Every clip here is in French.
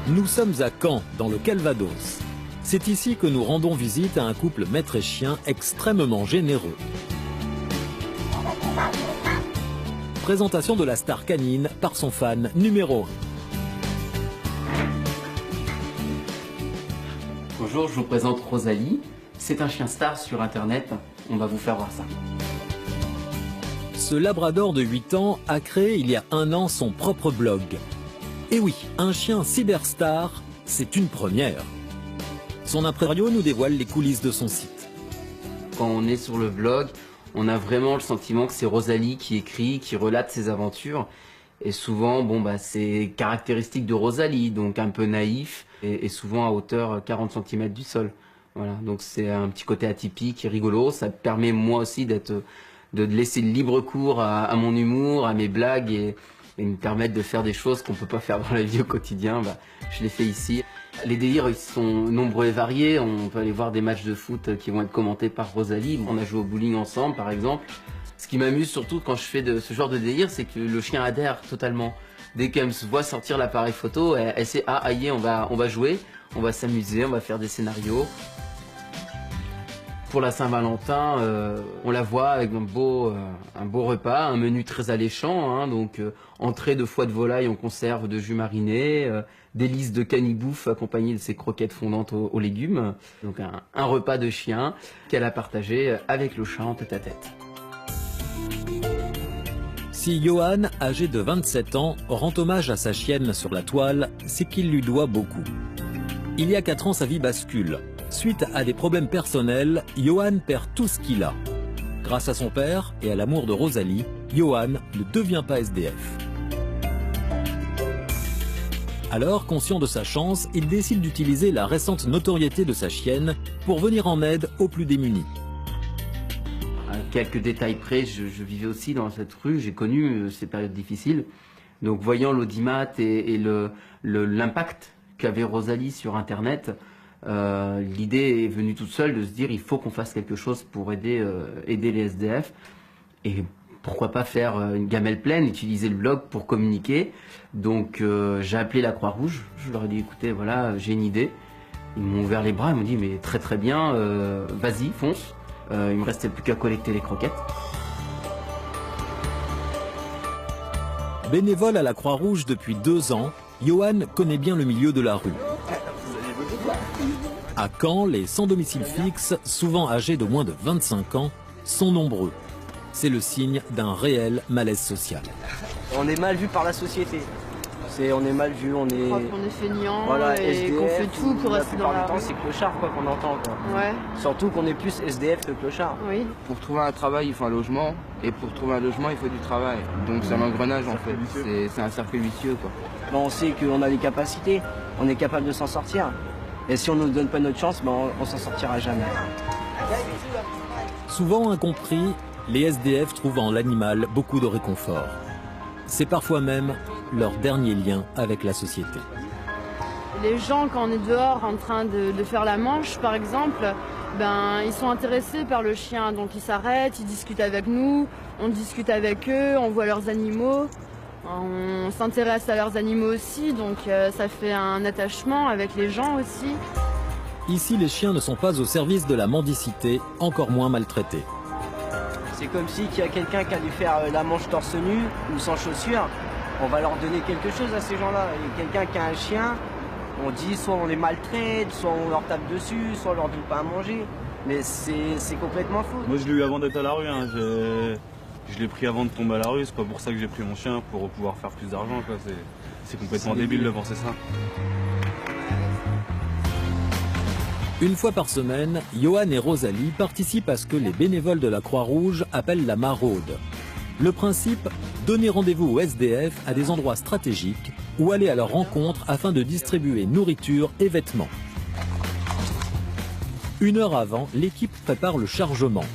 Nous sommes à Caen, dans le Calvados. C'est ici que nous rendons visite à un couple maître et chien extrêmement généreux. Présentation de la star canine par son fan numéro 1. Bonjour, je vous présente Rosalie. C'est un chien star sur internet. On va vous faire voir ça. Ce labrador de 8 ans a créé il y a 1 an son propre blog. Et oui, un chien cyberstar, c'est une première. Son impresario nous dévoile les coulisses de son site. Quand on est sur le blog, on a vraiment le sentiment que c'est Rosalie qui écrit, qui relate ses aventures. Et souvent, c'est caractéristique de Rosalie, donc un peu naïf et souvent à hauteur 40 cm du sol. Voilà, donc c'est un petit côté atypique et rigolo. Ça permet moi aussi de laisser libre cours à mon humour, à mes blagues et me permettre de faire des choses qu'on peut pas faire dans la vie au quotidien. Je les fais ici. Les délires, ils sont nombreux et variés. On peut aller voir des matchs de foot qui vont être commentés par Rosalie. On a joué au bowling ensemble, par exemple. Ce qui m'amuse surtout quand je fais ce genre de délire, c'est que le chien adhère totalement. Dès qu'elle me voit sortir l'appareil photo, elle sait, ah, aïe, on va jouer, on va s'amuser, on va faire des scénarios. Pour la Saint-Valentin, on la voit avec un beau repas, un menu très alléchant, donc entrée de foie de volaille en conserve de jus mariné, délices de canibouffe accompagnées de ses croquettes fondantes aux légumes. Donc un repas de chien qu'elle a partagé avec le chat en tête-à-tête. Si Johan, âgé de 27 ans, rend hommage à sa chienne sur la toile, c'est qu'il lui doit beaucoup. Il y a 4 ans, sa vie bascule. Suite à des problèmes personnels, Johan perd tout ce qu'il a. Grâce à son père et à l'amour de Rosalie, Johan ne devient pas SDF. Alors, conscient de sa chance, il décide d'utiliser la récente notoriété de sa chienne pour venir en aide aux plus démunis. À quelques détails près, je vivais aussi dans cette rue, j'ai connu ces périodes difficiles. Donc voyant l'audimat et l'impact qu'avait Rosalie sur Internet, l'idée est venue toute seule de se dire il faut qu'on fasse quelque chose pour aider les SDF. Et pourquoi pas faire une gamelle pleine, utiliser le blog pour communiquer. Donc j'ai appelé la Croix-Rouge, je leur ai dit écoutez, voilà, j'ai une idée. Ils m'ont ouvert les bras, ils m'ont dit mais très très bien, vas-y, fonce. Il me restait plus qu'à collecter les croquettes. Bénévole à la Croix-Rouge depuis 2 ans, Johan connaît bien le milieu de la rue. À Caen, les sans domicile fixe, souvent âgés de moins de 25 ans, sont nombreux. C'est le signe d'un réel malaise social. On est mal vu par la société. On est mal vu, on est... On est feignant, voilà, et SDF, qu'on fait tout pour rester dans la rue. c'est clochard qu'on entend. Ouais. Surtout qu'on est plus SDF que clochard. Oui. Pour trouver un travail, il faut un logement. Et pour trouver un logement, il faut du travail. Donc c'est un engrenage en fait. C'est un cercle vicieux quoi. On sait qu'on a les capacités, on est capable de s'en sortir. Et si on ne nous donne pas notre chance, on s'en sortira jamais. Souvent incompris, les SDF trouvent en l'animal beaucoup de réconfort. C'est parfois même leur dernier lien avec la société. Les gens, quand on est dehors en train de faire la manche, par exemple, ils sont intéressés par le chien. Donc ils s'arrêtent, ils discutent avec nous, on discute avec eux, on voit leurs animaux. On s'intéresse à leurs animaux aussi, donc ça fait un attachement avec les gens aussi. Ici, les chiens ne sont pas au service de la mendicité, encore moins maltraités. C'est comme si qu'il y a quelqu'un qui a dû faire la manche torse nu ou sans chaussures. On va leur donner quelque chose à ces gens-là. Et quelqu'un qui a un chien, on dit soit on les maltraite, soit on leur tape dessus, soit on leur donne pas à manger. Mais c'est complètement faux. Moi je l'ai eu avant d'être à la rue. Je l'ai pris avant de tomber à la rue. C'est pas pour ça que j'ai pris mon chien pour pouvoir faire plus d'argent. C'est complètement débile de penser ça. Une fois par semaine, Johan et Rosalie participent à ce que les bénévoles de la Croix-Rouge appellent la maraude. Le principe, donner rendez-vous aux SDF à des endroits stratégiques ou aller à leur rencontre afin de distribuer nourriture et vêtements. 1 heure avant, l'équipe prépare le chargement,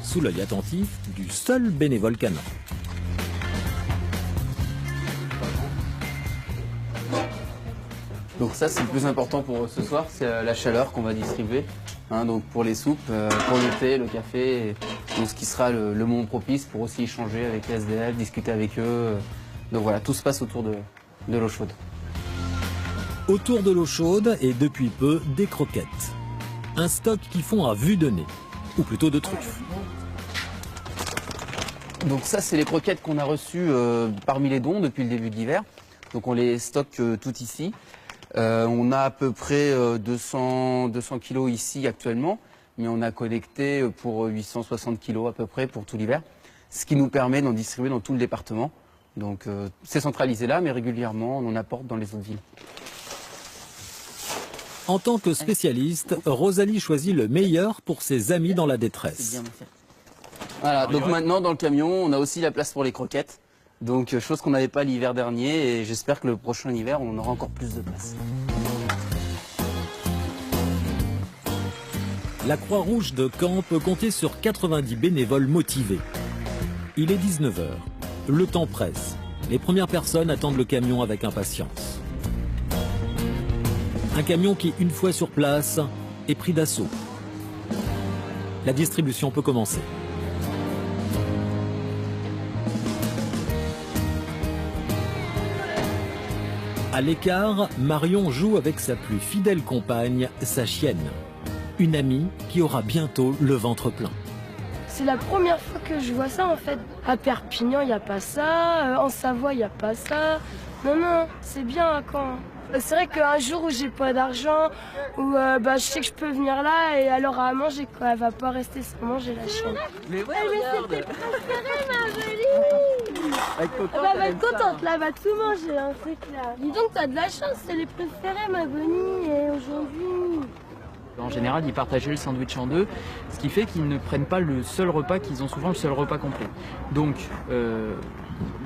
sous l'œil attentif du seul bénévole canin. Donc ça c'est le plus important pour ce soir, c'est la chaleur qu'on va distribuer. Donc pour les soupes, pour le thé, le café, donc ce qui sera le moment propice pour aussi échanger avec les SDF, discuter avec eux. Donc voilà, tout se passe autour de l'eau chaude. Autour de l'eau chaude et depuis peu des croquettes. Un stock qui fond à vue de nez, ou plutôt de truffes. Donc ça, c'est les croquettes qu'on a reçues parmi les dons depuis le début de l'hiver. Donc on les stocke tout ici. On a à peu près 200 kilos ici actuellement, mais on a collecté pour 860 kilos à peu près pour tout l'hiver. Ce qui nous permet d'en distribuer dans tout le département. Donc c'est centralisé là, mais régulièrement on en apporte dans les autres villes. En tant que spécialiste, Rosalie choisit le meilleur pour ses amis dans la détresse. Voilà, donc maintenant dans le camion, on a aussi la place pour les croquettes. Donc chose qu'on n'avait pas l'hiver dernier et j'espère que le prochain hiver, on aura encore plus de place. La Croix-Rouge de Caen peut compter sur 90 bénévoles motivés. Il est 19h. Le temps presse. Les premières personnes attendent le camion avec impatience. Un camion qui, une fois sur place, est pris d'assaut. La distribution peut commencer. À l'écart, Marion joue avec sa plus fidèle compagne, sa chienne. Une amie qui aura bientôt le ventre plein. C'est la première fois que je vois ça en fait. À Perpignan, il n'y a pas ça. En Savoie, il n'y a pas ça. Non, c'est bien à Caen. C'est vrai qu'un jour où j'ai pas d'argent, où je sais que je peux venir là et elle aura à manger, quoi. Elle va pas rester sans manger, la chienne. Mais ouais, regarde. Mais c'est préféré, ma jolie. Elle va être contente, là, elle va tout manger, hein, c'est clair. Dis donc, t'as de la chance, c'est les préférés, ma bonnie, et aujourd'hui. En général, ils partageaient le sandwich en deux, ce qui fait qu'ils ne prennent pas le seul repas, qu'ils ont souvent le seul repas complet. Donc,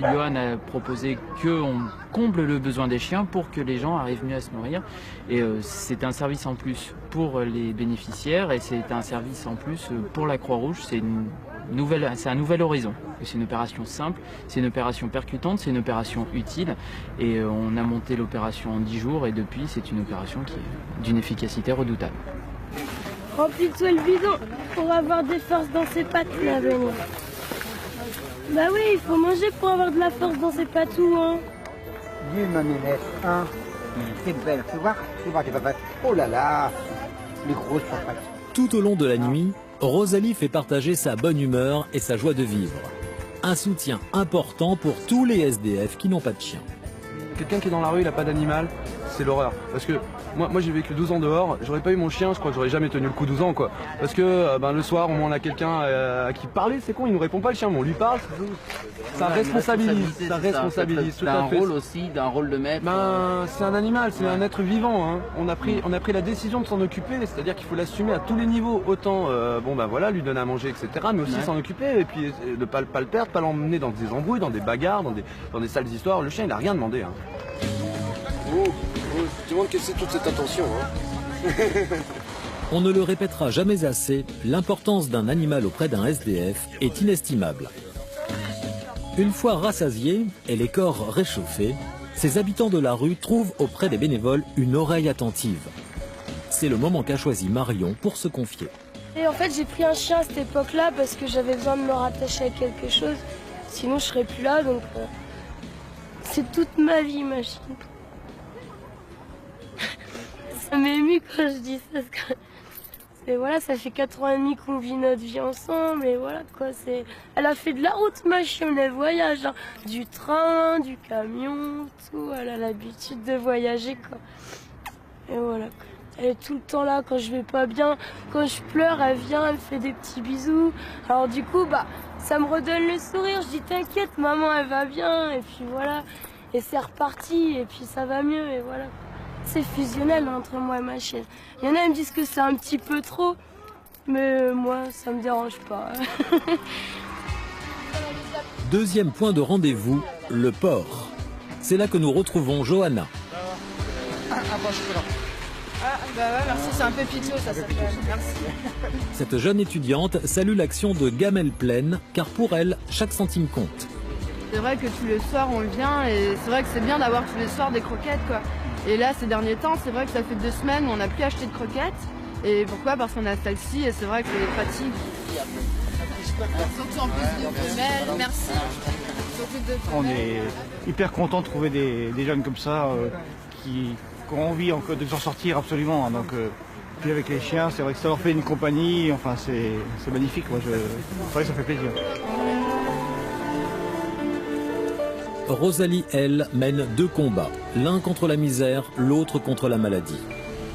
Johan a proposé qu'on comble le besoin des chiens pour que les gens arrivent mieux à se nourrir. Et c'est un service en plus pour les bénéficiaires et c'est un service en plus pour la Croix-Rouge. C'est un nouvel horizon. C'est une opération simple, c'est une opération percutante, c'est une opération utile. Et on a monté l'opération en 10 jours et depuis, c'est une opération qui est d'une efficacité redoutable. Remplis-toi le bidon pour avoir des forces dans ses pattes, la venue. Bah oui, il faut manger pour avoir de la force dans ses patous, hein. Dis ma minette, hein. C'est belle, tu vois tes papates. Oh là là, les grosses papates. Tout au long de la nuit, Rosalie fait partager sa bonne humeur et sa joie de vivre. Un soutien important pour tous les SDF qui n'ont pas de chien. Quelqu'un qui est dans la rue, il n'a pas d'animal, c'est l'horreur. Parce que moi j'ai vécu 12 ans dehors, j'aurais pas eu mon chien, je crois que j'aurais jamais tenu le coup 12 ans quoi. Parce que le soir au moins on a quelqu'un à qui parler, c'est con, il nous répond pas le chien, mais on lui parle, ça responsabilise, tout à à fait. Un rôle aussi, d'un rôle de maître. C'est un animal, c'est un être vivant, hein. On a pris la décision de s'en occuper, c'est-à-dire qu'il faut l'assumer à tous les niveaux, autant lui donner à manger, etc. Mais aussi s'en occuper et puis de pas le perdre, pas l'emmener dans des embrouilles, dans des bagarres, dans des sales histoires. Le chien il a rien demandé. Hein. Tu demandes quelle c'est toute cette attention, hein. On ne le répétera jamais assez, l'importance d'un animal auprès d'un SDF est inestimable. Une fois rassasiés et les corps réchauffés, ces habitants de la rue trouvent auprès des bénévoles une oreille attentive. C'est le moment qu'a choisi Marion pour se confier. Et en fait, j'ai pris un chien à cette époque-là parce que j'avais besoin de me rattacher à quelque chose. Sinon, je serais plus là, donc c'est toute ma vie, ma chienne. Ça m'émue quand je dis ça. Ça fait 4 ans et demi qu'on vit notre vie ensemble et voilà quoi. Elle a fait de la route, ma chienne, elle voyage, hein. Du train, du camion, tout. Elle a l'habitude de voyager quoi. Et voilà quoi. Elle est tout le temps là quand je vais pas bien. Quand je pleure, elle vient, elle me fait des petits bisous. Alors du coup, ça me redonne le sourire. Je dis t'inquiète, maman, elle va bien. Et puis voilà. Et c'est reparti et puis ça va mieux et voilà. C'est fusionnel entre moi et ma chienne. Il y en a qui me disent que c'est un petit peu trop, mais moi, ça me dérange pas. Deuxième point de rendez-vous, le port. C'est là que nous retrouvons Johanna. Merci, c'est un peu piteux, ça s'appelle. Merci. Cette jeune étudiante salue l'action de Gamelle Plaine, car pour elle, chaque centime compte. C'est vrai que tous les soirs, on vient et c'est vrai que c'est bien d'avoir tous les soirs des croquettes, quoi. Et là, ces derniers temps, c'est vrai que ça fait 2 semaines où on n'a plus acheté de croquettes. Et pourquoi? Parce qu'on a celle-ci et c'est vrai que c'est pratique. Surtout en plus de femelles, merci. On est hyper content de trouver des jeunes comme ça qui envie de s'en sortir absolument. Hein, donc, puis avec les chiens, c'est vrai que ça leur fait une compagnie, enfin c'est magnifique, moi, c'est vrai que ça fait plaisir. Rosalie, elle, mène 2 combats, l'un contre la misère, l'autre contre la maladie.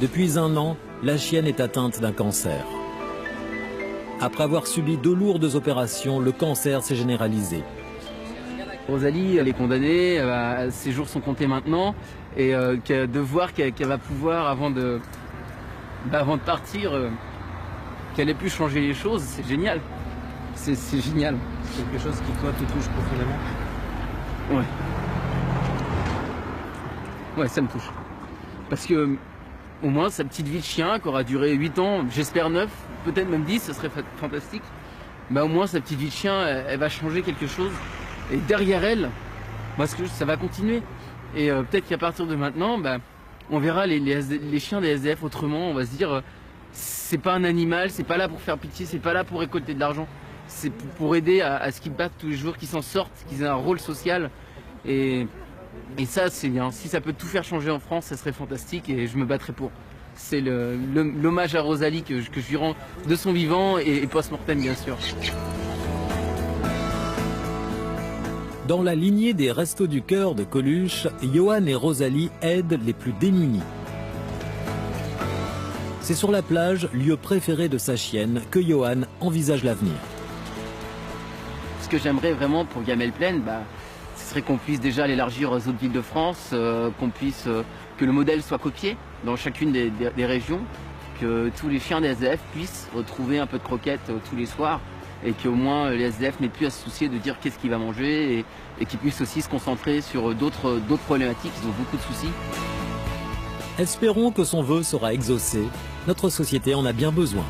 Depuis 1 an, la chienne est atteinte d'un cancer. Après avoir subi 2 lourdes opérations, le cancer s'est généralisé. Rosalie, elle est condamnée, ses jours sont comptés maintenant, et de voir qu'elle va pouvoir, avant de partir, qu'elle ait pu changer les choses, c'est génial. C'est génial. Quelque chose qui, toi, te touche profondément? Ouais. Ouais, ça me touche. Parce que, au moins, sa petite vie de chien, qui aura duré 8 ans, j'espère 9, peut-être même 10, ce serait fantastique. Bah, au moins, sa petite vie de chien, elle va changer quelque chose. Et derrière elle, parce que ça va continuer. Et peut-être qu'à partir de maintenant, bah, on verra les chiens des SDF autrement. On va se dire, c'est pas un animal, c'est pas là pour faire pitié, c'est pas là pour récolter de l'argent. C'est pour aider à ce qu'ils battent tous les jours, qu'ils s'en sortent, qu'ils aient un rôle social. Et ça, c'est bien. Si ça peut tout faire changer en France, ça serait fantastique et je me battrais pour. C'est l'hommage à Rosalie que je lui rends de son vivant et post-mortem, bien sûr. Dans la lignée des Restos du Cœur de Coluche, Johan et Rosalie aident les plus démunis. C'est sur la plage, lieu préféré de sa chienne, que Johan envisage l'avenir. Ce que j'aimerais vraiment pour Gamelle-Plaine, ce serait qu'on puisse déjà l'élargir aux autres villes de France, que le modèle soit copié dans chacune des régions, que tous les chiens des SDF puissent retrouver un peu de croquettes tous les soirs et qu'au moins les SDF n'aient plus à se soucier de dire qu'est-ce qu'il va manger et qu'ils puissent aussi se concentrer sur d'autres problématiques, ils ont beaucoup de soucis. Espérons que son vœu sera exaucé. Notre société en a bien besoin.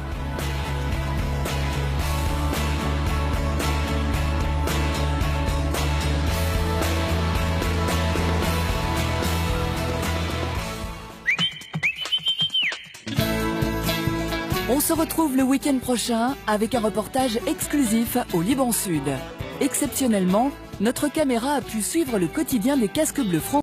On se retrouve le week-end prochain avec un reportage exclusif au Liban Sud. Exceptionnellement, notre caméra a pu suivre le quotidien des casques bleus français.